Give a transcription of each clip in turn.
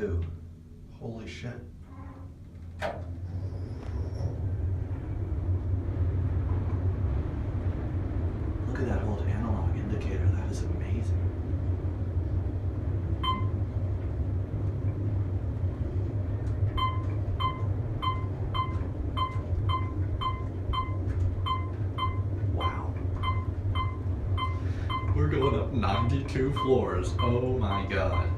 92. Holy shit. Look at that old analog indicator. That is amazing. Wow. We're going up 92 floors. Oh my god.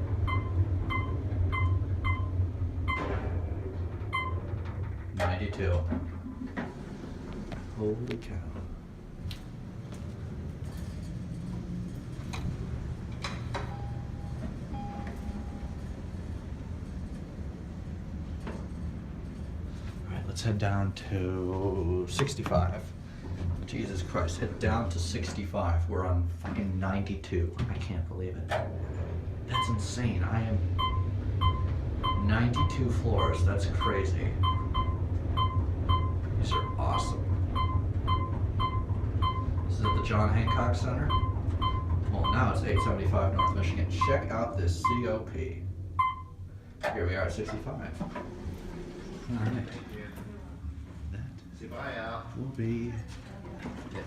Holy cow. Alright, let's head down to 65. Jesus Christ, head down to 65. We're on fucking 92. I can't believe it. That's insane. I am 92 floors. That's crazy. These are awesome. This is at the John Hancock Center. Well, now it's 875 North Michigan. Check out this COP. Here we are at 65. All right. That will be it.